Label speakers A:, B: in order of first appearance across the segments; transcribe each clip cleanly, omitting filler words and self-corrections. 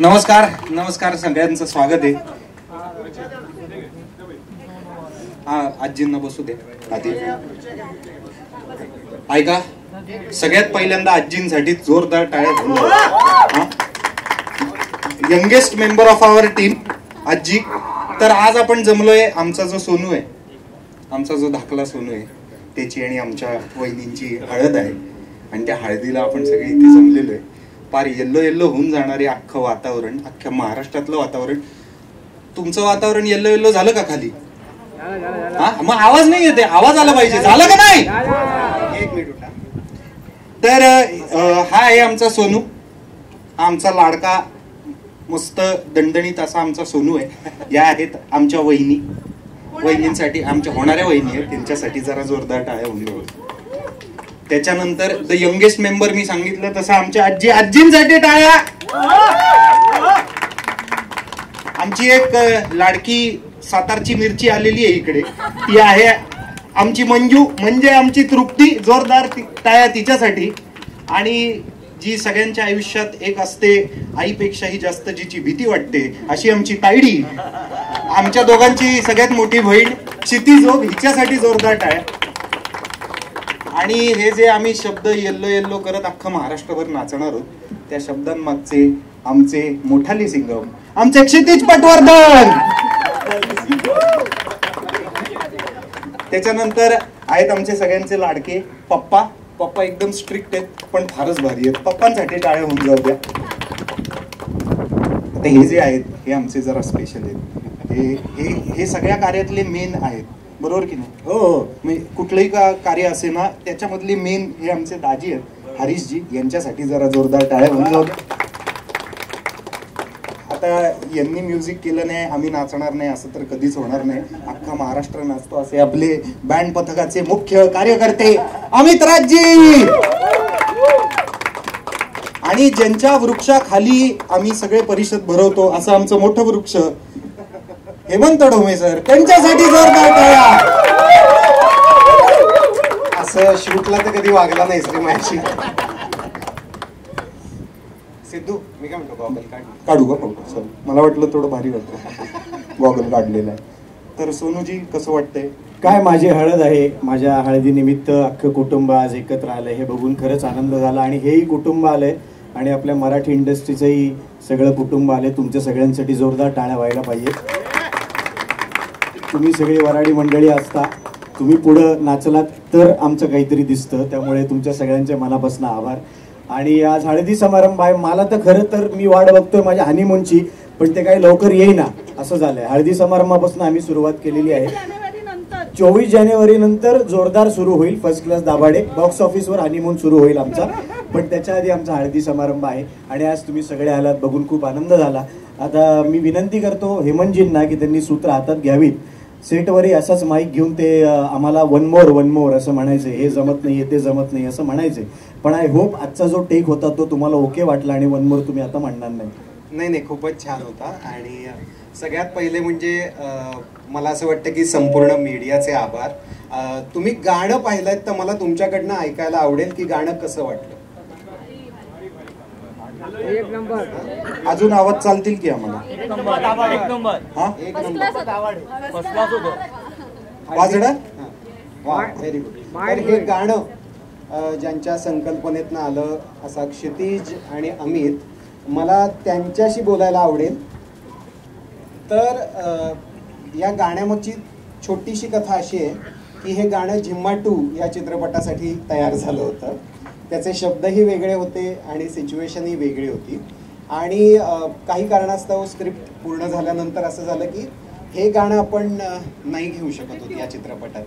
A: नमस्कार नमस्कार, सगळ्यांचं स्वागत आहे. हा, आजींना बसू दे आधी. ऐका, सगळ्यात पहिल्यांदा आजींसाठी जोरदार टाळ्या. Youngest member of our team आजी. तर आज आपण जमलोय, आमचा जो सोनू आहे, आमचा जो धाकला सोनू आहे, त्याची आणि आमच्या वहिनींची हळद आहे. आणि त्या हळदीला आपण सगळे इथे जमलेलो आहे. फार येल्लो येल्लो होऊन जाणारे अख्खं वातावरण, अख्ख्या महाराष्ट्रातलं वातावरण. तुमचं वातावरण येल्लो येल्लो झालं का खाली? हा, मग आवाज नाही येते, आवाज आला पाहिजे. झालं का नाही? एक मिनिट. तर हा आहे आमचा सोनू, आमचा लाडका मस्त दणदणीत असा आमचा सोनू आहे. या आहेत आमच्या वहिनी. वहिनींसाठी, आमच्या होणाऱ्या वहिनी आहेत, त्यांच्यासाठी जरा जोरदार टाळ्या होऊन. त्याच्यानंतर द यंगेस्ट मेंबर मी सांगितलं तसं आमच्या आजी, आजींसाठी टाळ्या. आमची एक लाडकी सातारची मिरची आलेली आहे इकडे, ती आहे आमची मंजू, म्हणजे आमची तृप्ती. जोरदार टाळ्या तिच्यासाठी. आणि जी सगळ्यांच्या आयुष्यात एक असते, आईपेक्षाही जास्त जिची भीती वाटते, अशी आमची तायडी, आमच्या दोघांची सगळ्यात मोठी बहीण क्षितिजोग, हिच्यासाठी जोरदार टाळ्या. आणि हे जे आम्ही शब्द येल्लो येल्लो करत अख्खं महाराष्ट्रभर नाचणार आहोत, त्या शब्दांमागचे आमचे मोठाले सिंगम, आमचे क्षितिज पटवर्धन. त्याच्यानंतर आहेत आमचे सगळ्यांचे लाडके पप्पा. पप्पा एकदम स्ट्रिक्ट आहेत पण फारच भारी आहेत. पप्पांसाठी टाळ्या होऊन जाऊ द्या. आता हे जे आहेत हे आमचे जरा स्पेशल आहेत. हे सगळ्या कार्यातले मेन आहेत, बरोबर की नाही? हो, म्हणजे कुठलंही कार्य असे ना, त्याच्यामधले मेन हे आमचे दाजी आहेत, हरीशजी. यांच्यासाठी जरा जोरदार टाळ्या होऊन जाऊ द्या. आता यांनी म्युझिक केलं नाही, आम्ही नाचणार नाही, असं तर कधीच होणार नाही. अख्खा महाराष्ट्र नाचतो असे आपले बँड पथकाचे मुख्य कार्यकर्ते अमित राजजी. आणि ज्यांच्या वृक्षाखाली आम्ही सगळे परिषद भरवतो असं आमचं मोठं वृक्ष हेमंत ढोमे सर, त्यांच्यासाठी जोरदार टाळ्या. असं शूटला तर कधी वागला नाही श्री माझी. सिद्धू, मी काय म्हणतो, गॉगल काढू का? सर मला वाटलं थोडं भारी वाटतं गॉगल काढलेलं आहे. तर सोनूजी कसं वाटतंय?
B: काय, माझी हळद आहे, माझ्या हळदीनिमित्त अख्खं कुटुंब आज एकत्र आलंय, हे बघून खरंच आनंद झाला. आणि हेही कुटुंब आलंय आणि आपल्या मराठी इंडस्ट्रीचंही सगळं कुटुंब आलंय. तुमच्या सगळ्यांसाठी जोरदार टाळ्या व्हायला पाहिजे. तुम्ही सगळी वराडी मंडळी असता, तुम्ही पुढं नाचलात तर आमचं काहीतरी दिसतं. त्यामुळे तुमच्या सगळ्यांचे मनापासून आभार. आणि आज हळदी समारंभ आहे. मला तर खरं तर मी वाट बघतोय माझ्या हनीमूनची, पण ते काही लवकर येईना असं झालंय. हळदी समारंभापासून आम्ही सुरुवात केलेली आहे. 24 जानेवारी नंतर जोरदार सुरू होईल फर्स्ट क्लास दाभाडे. बॉक्स ऑफिसवर हनीमून सुरू होईल आमचा, पण त्याच्या आधी आमचा हळदी समारंभ आहे. आणि आज तुम्ही सगळे आलात, बघून खूप आनंद झाला. आता मी विनंती करतो हेमंतजींना की त्यांनी सूत्र हातात घ्यावीत. सेटवरही असाच माईक घेऊन ते आम्हाला वन मोर असं म्हणायचे, हे जमत नाही, ते जमत नाही असं म्हणायचे. पण आय होप आजचा जो टेक होता तो तुम्हाला ओके वाटला आणि वन मोर तुम्ही आता म्हणणार नाही.
A: नाही, खूपच छान होता. आणि सगळ्यात पहिले म्हणजे मला असं वाटतं की संपूर्ण मीडियाचे आभार. तुम्ही गाणं पाहिलंय तर मला तुमच्याकडनं ऐकायला आवडेल की गाणं कसं वाटलं.
C: एक नंबर.
A: अजून आवाज चालतील की आम्हाला?
C: एक नंबर.
A: हा, वाजडा. वा, व्हेरी गुड. तर हे गाणं ज्यांच्या संकल्पनेतनं आलं, असा क्षितिज आणि अमित, मला त्यांच्याशी बोलायला आवडेल. तर या गाण्यामागची छोटीशी कथा अशी आहे की हे गाणं झिम्मा 2 या चित्रपटासाठी तयार झालं होतं. त्याचे शब्दही वेगळे होते आणि सिच्युएशनही वेगळी होती. आणि काही कारणास्तव स्क्रिप्ट पूर्ण झाल्यानंतर असं झालं की हे गाणं आपण नाही घेऊ शकत होतो या चित्रपटात.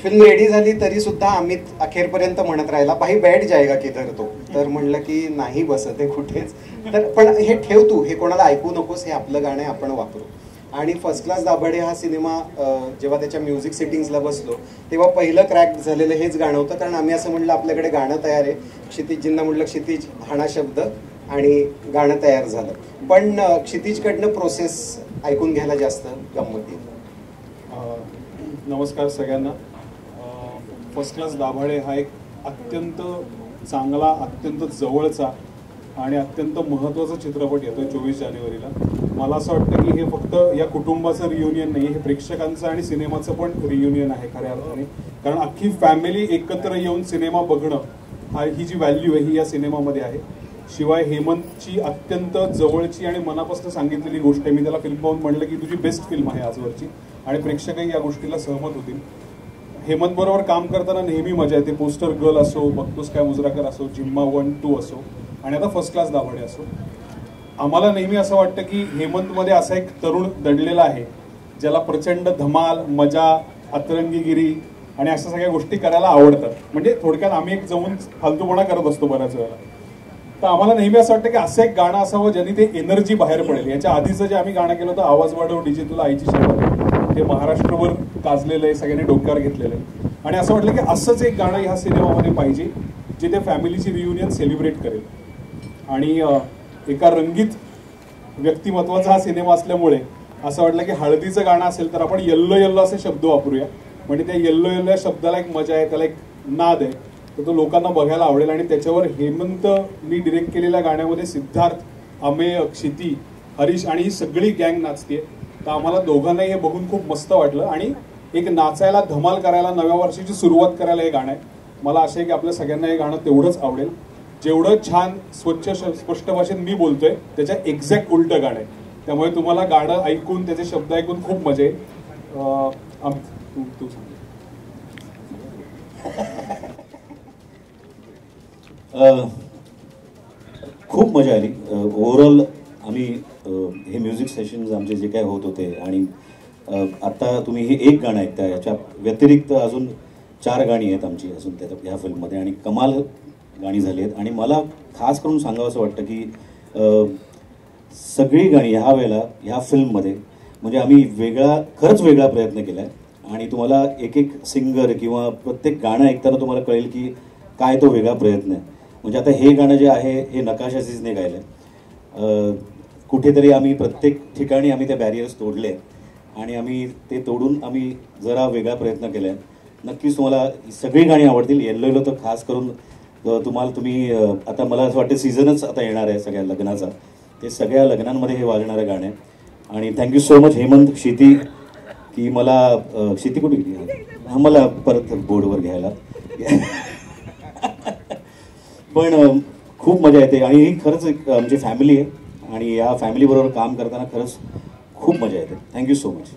A: फिल्म रेडी झाली तरी सुद्धा अमित अखेरपर्यंत म्हणत राहिला, भाई बैठ जाएगा किधर तो. तर म्हणलं की नाही बसत आहे कुठेच, तर पण हे ठेव तू, हे कोणाला ऐकू नकोस, हे आपलं गाणं आहे, आपण वापरू. आणि फर्स्ट क्लास दाभाडे हा सिनेमा जेव्हा त्याच्या म्युझिक सेटिंग्सला बसलो तेव्हा पहिलं क्रॅक झालेलं हेच गाणं होतं. कारण आम्ही असं म्हणलं आपल्याकडे गाणं तयार आहे. क्षितिजजींना म्हटलं क्षितिज हाणा शब्द, आणि गाणं तयार झालं. पण क्षितिजकडनं प्रोसेस ऐकून घ्यायला जास्त गंमत येईल.
D: नमस्कार सगळ्यांना. फर्स्ट क्लास दाभाडे हा एक अत्यंत चांगला, अत्यंत जवळचा
C: आणि अत्यंत महत्त्वाचा चित्रपट येतोय 24 जानेवारीला. मला असं वाटतं की हे फक्त या कुटुंबाचं रियुनियन नाही, हे प्रेक्षकांचं आणि सिनेमाचं पण रियुनियन आहे खऱ्या अर्थाने. कारण अख्खी फॅमिली एकत्र येऊन सिनेमा बघणं ही जी व्हॅल्यू आहे ही या सिनेमामध्ये आहे. शिवाय हेमंतची अत्यंत जवळची आणि मनापासून सांगितलेली गोष्ट आहे. मी त्याला फिल्म पाहून म्हणलं की तुझी बेस्ट फिल्म आहे आजवरची, आणि प्रेक्षकही या गोष्टीला सहमत होतील. हेमंत बरोबर काम करताना नेहमी मजा येते. पोस्टर गर्ल असो, बघतोस काय मुजराकर असो, जिम्मा 1, 2 असो, आणि आता फर्स्ट क्लास दाभाडे असो. आम्हाला नेहमी असं वाटतं की हेमंतमध्ये असा एक तरुण दडलेला आहे ज्याला प्रचंड धमाल, मजा, अतरंगीगिरी आणि अशा सगळ्या गोष्टी करायला आवडतात. म्हणजे थोडक्यात आम्ही एक जमून फालतूपणा करत असतो बऱ्याच वेळेला. तर आम्हाला नेहमी असं वाटतं की असं एक गाणं असावं ज्यांनी ते एनर्जी बाहेर पडेल. याच्या आधीचं जे आम्ही गाणं केलं होतं आवाज वाढव डीजे तुला आईची शपथ, ते महाराष्ट्रभर गाजलेलं आहे, सगळ्यांनी डोक्यावर घेतलेलं आहे. आणि असं वाटलं की असंच एक गाणं ह्या सिनेमामध्ये पाहिजे जे त्या फॅमिलीची रियुनियन सेलिब्रेट करेल. आणि एका रंगीत व्यक्तिमत्वाचा हा सिनेमा असल्यामुळे असं वाटलं की हळदीचं गाणं असेल तर आपण येल्लो येल्लो असे शब्द वापरूया. म्हणजे त्या येल्लो येल्लो या शब्दाला एक मजा आहे, त्याला एक नाद आहे, तर तो लोकांना बघायला आवडेल. आणि त्याच्यावर हेमंतनी डिरेक्ट केलेल्या गाण्यामध्ये सिद्धार्थ, अमेय, क्षिती, हरीश आणि ही सगळी गँग नाचते. तर आम्हाला दोघांनाही हे बघून खूप मस्त वाटलं. आणि एक नाचायला, धमाल करायला, नव्या वर्षाची सुरुवात करायला हे गाणं आहे. मला असं आहे की आपल्या सगळ्यांना हे गाणं तेवढंच आवडेल. जेवढं छान स्वच्छ स्पष्ट भाषेत मी बोलतोय त्याच्या एक्झॅक्ट उलटं गाणं आहे. त्यामुळे तुम्हाला गाणं ऐकून त्याचे शब्द ऐकून खूप मजा येईल. तू सांग.
D: खूप मजा आली. ओव्हरऑल आम्ही हे म्युझिक सेशन्स आमचे जे काय होत होते, आणि आत्ता तुम्ही हे एक गाणं ऐकता, याच्या व्यतिरिक्त अजून 4 गाणी आहेत आमची अजून ह्या फिल्ममध्ये, आणि कमाल गाणी झाली आहेत. आणि मला खास करून सांगावं असं वाटतं की सगळी गाणी ह्या वेळेला ह्या फिल्ममध्ये म्हणजे आम्ही खरंच वेगळा प्रयत्न केला आहे. आणि तुम्हाला एक एक सिंगर किंवा प्रत्येक गाणं ऐकताना तुम्हाला कळेल की काय तो वेगळा प्रयत्न आहे. म्हणजे आता हे गाणं जे आहे हे नकाशा अजीजने गायलं आहे. कुठेतरी आम्ही प्रत्येक ठिकाणी आम्ही ते बॅरियर्स तोडले आणि आम्ही ते तोडून आम्ही जरा वेगळा प्रयत्न केला आहे. नक्कीच तुम्हाला सगळी गाणी आवडतील. येल्लो येल्लो तर खास करून तुम्ही आता मला असं वाटतं सीझनच आता येणार आहे सगळ्या लग्नाचा, ते सगळ्या लग्नांमध्ये हे वाजणारं गाणं आहे. आणि thank you so much Hemant, Kshiti, की मला क्षिती कुठे गेली मला परत बोर्डवर घ्यायला. पण खूप मजा येते. आणि ही खरंच एक आमची फॅमिली आहे आणि या फॅमिलीबरोबर काम करताना खरंच खूप मजा येते. Thank you so much.